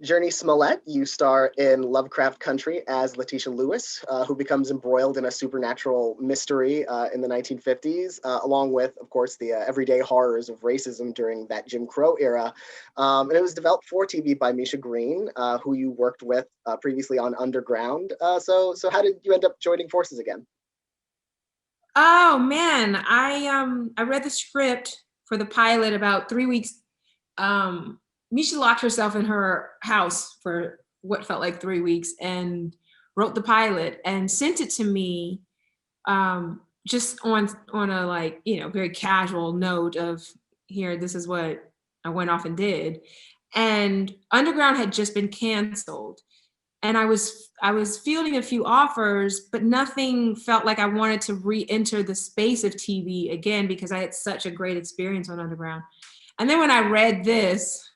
Jurnee Smollett, you star in Lovecraft Country as Letitia Lewis, who becomes embroiled in a supernatural mystery in the 1950s, along with, of course, the everyday horrors of racism during that Jim Crow era. And it was developed for TV by Misha Green, who you worked with previously on Underground. So how did you end up joining forces again? Oh man, I read the script for the pilot about 3 weeks. Misha locked herself in her house for what felt like 3 weeks and wrote the pilot and sent it to me, just on a, like, very casual note of, here, this is what I went off and did. And Underground had just been canceled. And I was fielding a few offers, but nothing felt like I wanted to re-enter the space of TV again, because I had such a great experience on Underground. And then when I read this,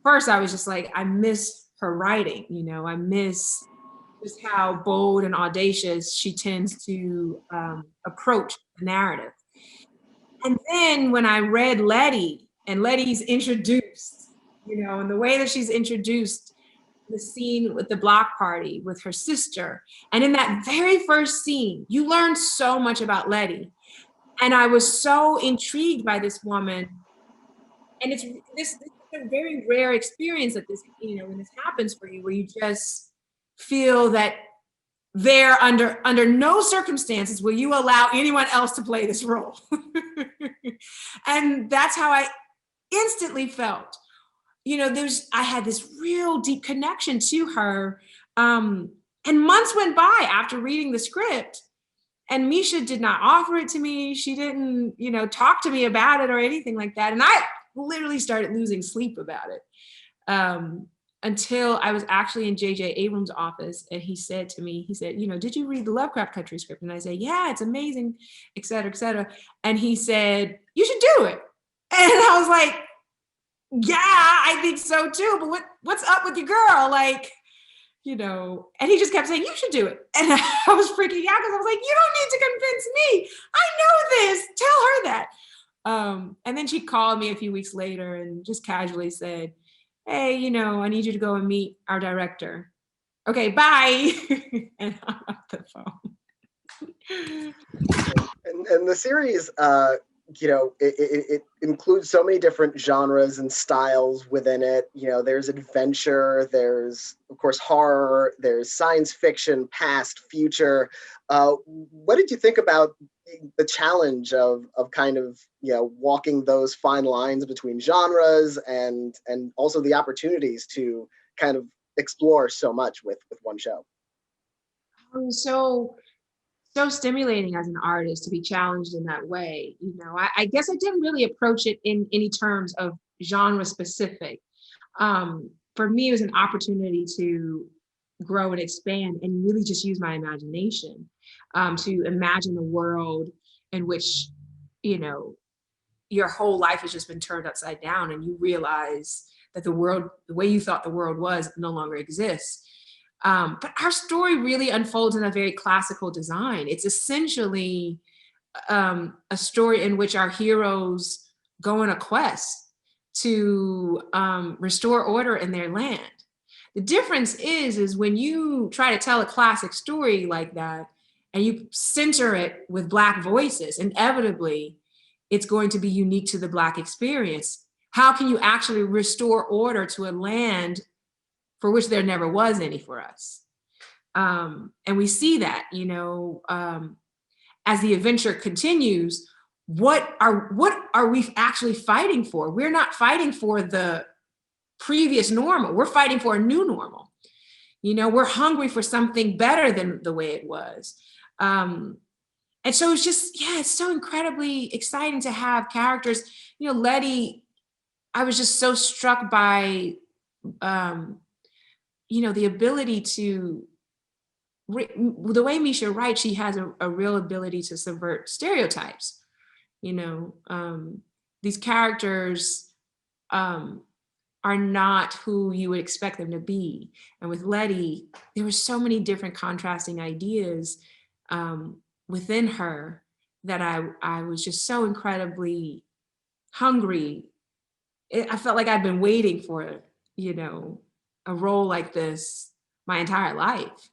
first I was just like, I miss her writing. I miss just how bold and audacious she tends to approach the narrative. And then when I read Letty, and Letty's introduced, and the way that she's introduced, the scene with the block party with her sister. And in that very first scene, you learn so much about Letty. And I was so intrigued by this woman. And it's this is a very rare experience that this, when this happens for you, where you just feel that there, under no circumstances will you allow anyone else to play this role. And that's how I instantly felt. I had this real deep connection to her. And months went by after reading the script, and Misha did not offer it to me. She didn't, talk to me about it or anything like that. And I literally started losing sleep about it. Until I was actually in J.J. Abrams' office, and he said to me, did you read the Lovecraft Country script? And I said, yeah, it's amazing, et cetera, et cetera. And he said, you should do it. And I was like, yeah, I think so too, but what's up with your girl? Like, and he just kept saying, you should do it. And I was freaking out, because I was like, you don't need to convince me. I know this, tell her that. And then she called me a few weeks later and just casually said, hey, I need you to go and meet our director. Okay, bye. And hung up the phone. And the series, it includes so many different genres and styles within it. There's adventure, there's, of course, horror, there's science fiction, past, future. What did you think about the challenge of kind of, walking those fine lines between genres, and also the opportunities to kind of explore so much with one show? So stimulating as an artist to be challenged in that way. I guess I didn't really approach it in any terms of genre specific. For me, it was an opportunity to grow and expand and really just use my imagination, to imagine a world in which, your whole life has just been turned upside down, and you realize that the way you thought the world was, no longer exists. But our story really unfolds in a very classical design. It's essentially a story in which our heroes go on a quest to restore order in their land. The difference is when you try to tell a classic story like that and you center it with Black voices, inevitably it's going to be unique to the Black experience. How can you actually restore order to a land for which there never was any for us? And we see that, as the adventure continues, what are we actually fighting for? We're not fighting for the previous normal. We're fighting for a new normal. We're hungry for something better than the way it was. And so it's just, it's so incredibly exciting to have characters. Letty, I was just so struck by, the ability to, the way Misha writes, she has a real ability to subvert stereotypes. These characters are not who you would expect them to be. And with Letty, there were so many different contrasting ideas within her that I was just so incredibly hungry. I felt like I'd been waiting for, a role like this my entire life.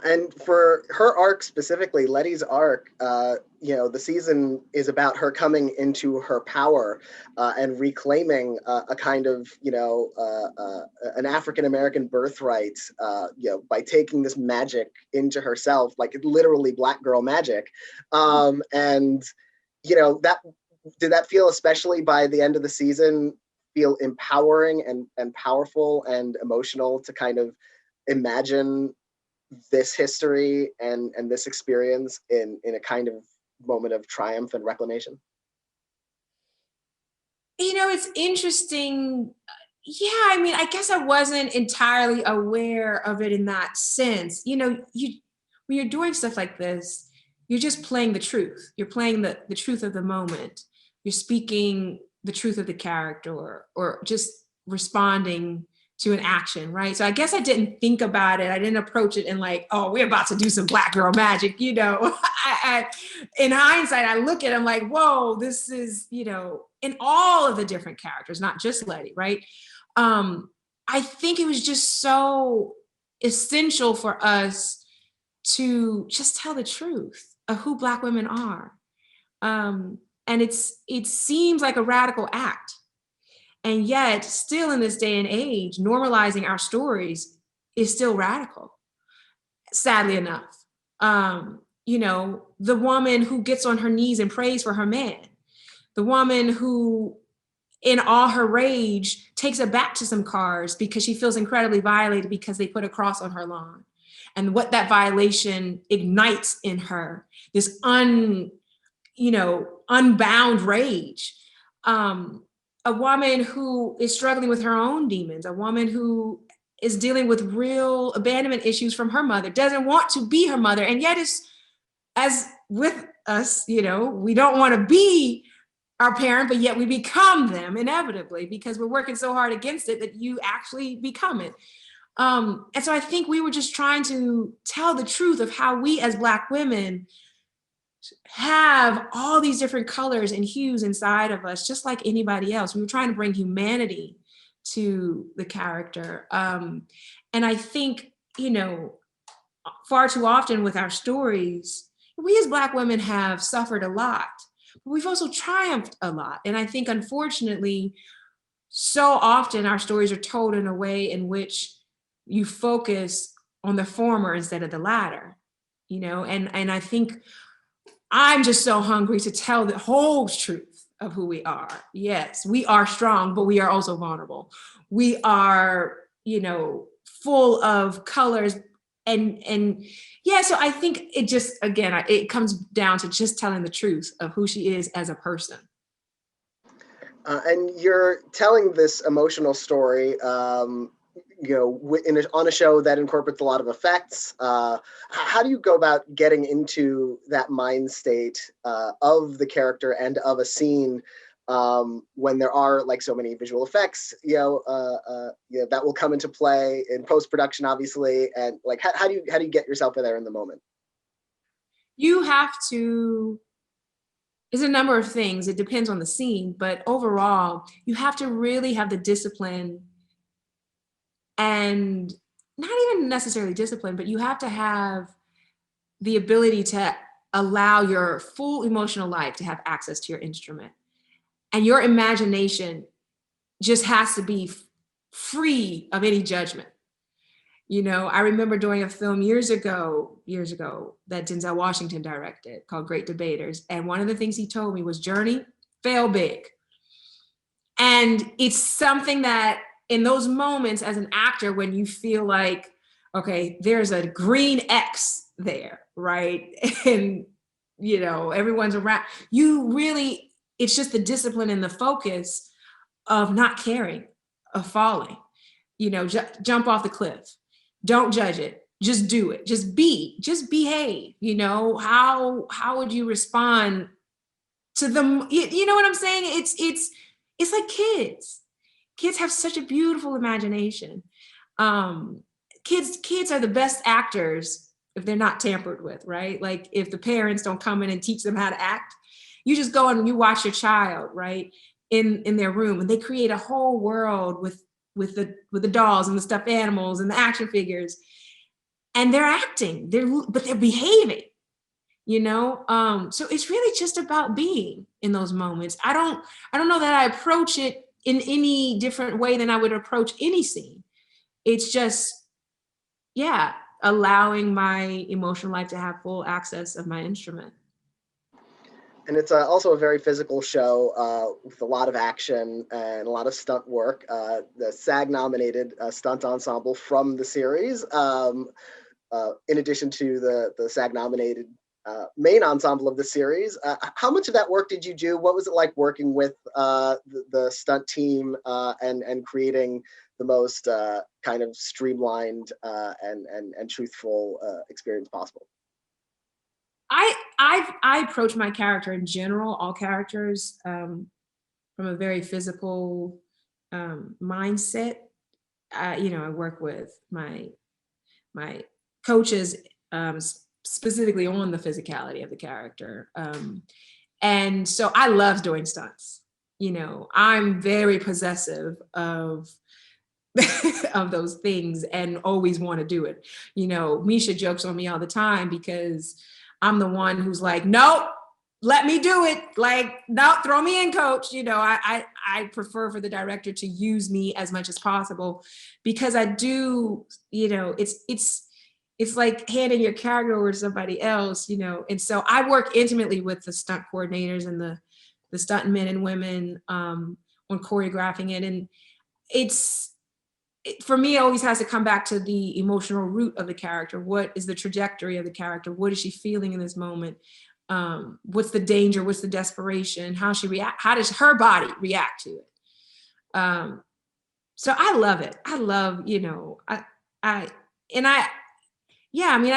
And for her arc specifically, Letty's arc, the season is about her coming into her power and reclaiming a kind of, an African American birthright, by taking this magic into herself, like literally Black girl magic. And, that did that feel, especially by the end of the season, feel empowering and powerful and emotional to kind of imagine this history and this experience in a kind of moment of triumph and reclamation? It's interesting. Yeah, I mean, I guess I wasn't entirely aware of it in that sense. When you're doing stuff like this, you're just playing the truth. You're playing the truth of the moment. You're speaking the truth of the character, or just responding to an action, right? So I guess I didn't think about it. I didn't approach it in like, oh, we're about to do some Black girl magic, in hindsight, I look at it, I'm like, whoa, this is, in all of the different characters, not just Letty, right? I think it was just so essential for us to just tell the truth of who Black women are. And it seems like a radical act. And yet, still in this day and age, normalizing our stories is still radical, sadly enough. The woman who gets on her knees and prays for her man, the woman who, in all her rage, takes it back to some cars because she feels incredibly violated because they put a cross on her lawn. And what that violation ignites in her, this unbound rage. A woman who is struggling with her own demons, a woman who is dealing with real abandonment issues from her mother, doesn't want to be her mother. And yet, as with us, we don't want to be our parent, but yet we become them inevitably because we're working so hard against it that you actually become it. And so I think we were just trying to tell the truth of how we as Black women have all these different colors and hues inside of us, just like anybody else. We were trying to bring humanity to the character. And I think, far too often with our stories, we as Black women have suffered a lot, but we've also triumphed a lot. And I think, unfortunately, so often our stories are told in a way in which you focus on the former instead of the latter, and I think I'm just so hungry to tell the whole truth of who we are. Yes, we are strong, but we are also vulnerable. We are, full of colors. And yeah, so I think it just, again, it comes down to just telling the truth of who she is as a person. And you're telling this emotional story, on a show that incorporates a lot of effects. How do you go about getting into that mind state of the character and of a scene when there are like so many visual effects, that will come into play in post-production, obviously, and like how do you get yourself in there in the moment? You have to. There's a number of things. It depends on the scene, but overall, you have to really have the discipline, and not even necessarily discipline, but you have to have the ability to allow your full emotional life to have access to your instrument. And your imagination just has to be free of any judgment. I remember doing a film years ago that Denzel Washington directed called Great Debaters. And one of the things he told me was, Jurnee, fail big. And it's something that in those moments as an actor, when you feel like, okay, there's a green X there, right? And, everyone's around, it's just the discipline and the focus of not caring, of falling, jump off the cliff. Don't judge it. Just do it. Just behave. How would you respond to them? You know what I'm saying? It's like kids. Kids have such a beautiful imagination. Kids are the best actors if they're not tampered with, right? Like if the parents don't come in and teach them how to act, you just go and you watch your child, right, in their room, and they create a whole world with with the dolls and the stuffed animals and the action figures, and they're acting, but they're behaving, you know? So it's really just about being in those moments. I don't know that I approach it in any different way than I would approach any scene. It's just, yeah, allowing my emotional life to have full access of my instrument. And it's also a very physical show with a lot of action and a lot of stunt work. The SAG-nominated stunt ensemble from the series, in addition to the SAG-nominated main ensemble of the series. How much of that work did you do? What was it like working with the stunt team and creating the most kind of streamlined and truthful experience possible? I approach my character in general, all characters, from a very physical mindset. I work with my coaches specifically on the physicality of the character, and so I love doing stunts. I'm very possessive of of those things and always want to do it. Misha jokes on me all the time because I'm the one who's like, nope, let me do it. Like, no, throw me in, coach. I prefer for the director to use me as much as possible because I do, it's like handing your character over to somebody else, and so I work intimately with the stunt coordinators and the stunt men and women on choreographing it. And for me, it always has to come back to the emotional root of the character. What is the trajectory of the character? What is she feeling in this moment? What's the danger? What's the desperation? How she react? How does her body react to it? So I love it. I love, I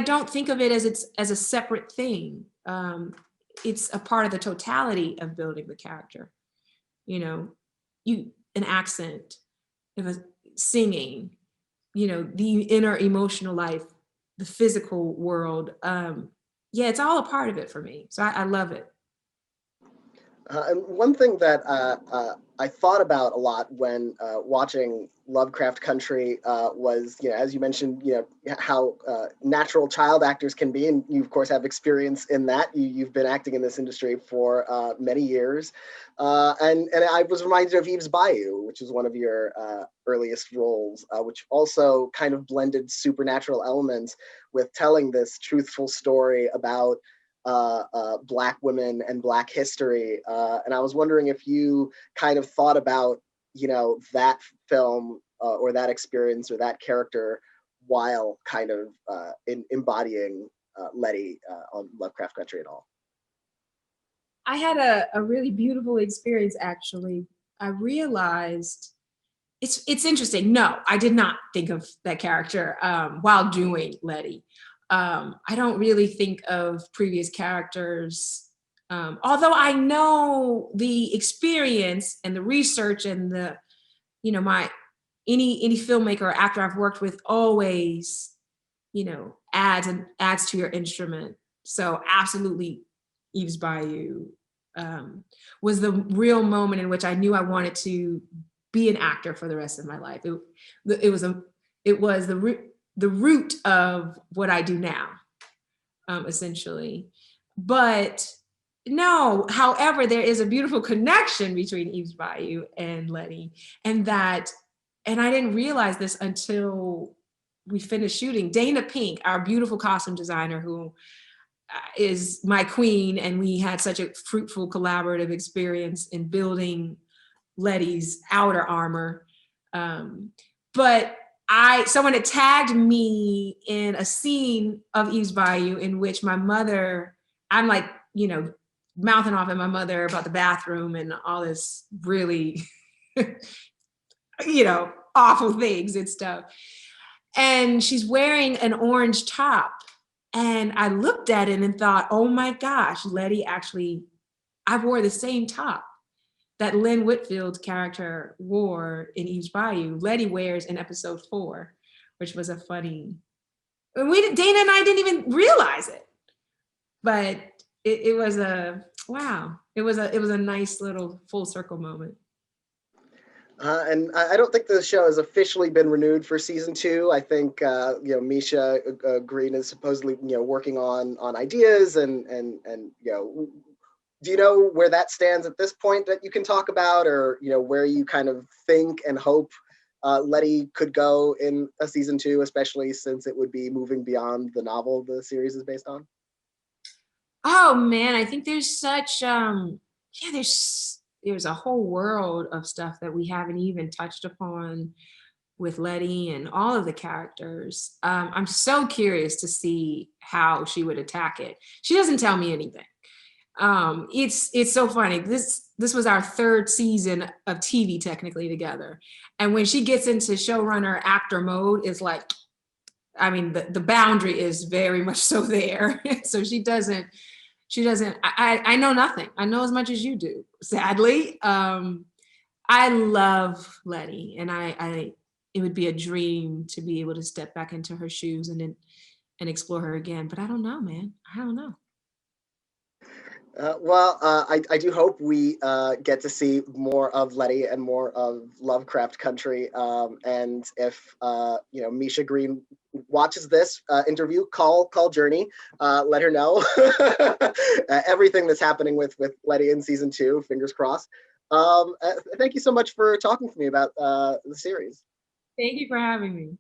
don't think of it as a separate thing. It's a part of the totality of building the character. An accent, singing, the inner emotional life, the physical world. It's all a part of it for me. So I love it. And one thing that I thought about a lot when watching Lovecraft Country was, as you mentioned, how natural child actors can be, and you of course have experience in that. You've been acting in this industry for many years, and I was reminded of Eve's Bayou, which is one of your earliest roles, which also kind of blended supernatural elements with telling this truthful story about Black women and Black history. And I was wondering if you kind of thought about, that film or that experience or that character while kind of embodying Letty on Lovecraft Country at all. I had a really beautiful experience, actually. I realized it's interesting. No, I did not think of that character while doing Letty. I don't really think of previous characters, although I know the experience and the research and the, any filmmaker or actor I've worked with always, adds to your instrument. So absolutely, Eve's Bayou was the real moment in which I knew I wanted to be an actor for the rest of my life. It was the root of what I do now, essentially. But no, however, there is a beautiful connection between Eve's Bayou and Letty, and I didn't realize this until we finished shooting. Dana Pink, our beautiful costume designer, who is my queen, and we had such a fruitful collaborative experience in building Letty's outer armor. But someone had tagged me in a scene of Eve's Bayou in which my mother, I'm like, mouthing off at my mother about the bathroom and all this really, awful things and stuff. And she's wearing an orange top. And I looked at it and thought, oh my gosh, Letty I wore the same top that Lynn Whitfield's character wore in Eve's Bayou. Letty wears in episode 4, which was a funny, Dana and I didn't even realize it, but it was a, wow. It was a nice little full circle moment. And I don't think the show has officially been renewed for season 2. I think Misha Green is supposedly working on ideas and do you know where that stands at this point that you can talk about, or where you kind of think and hope Letty could go in a season 2, especially since it would be moving beyond the novel the series is based on? Oh man, I think there's such yeah, there's a whole world of stuff that we haven't even touched upon with Letty and all of the characters. I'm so curious to see how she would attack it. She doesn't tell me anything. It's so funny. This was our third season of TV technically together, and when she gets into showrunner actor mode, it's like, I mean, the boundary is very much so there. So I know nothing. I know as much as you do, sadly. I love Letty, and it would be a dream to be able to step back into her shoes and explore her again. But I don't know, man. I don't know. I do hope we get to see more of Letty and more of Lovecraft Country. And if Misha Green watches this interview, call Jurnee, let her know everything that's happening with Letty in season 2. Fingers crossed. Thank you so much for talking to me about the series. Thank you for having me.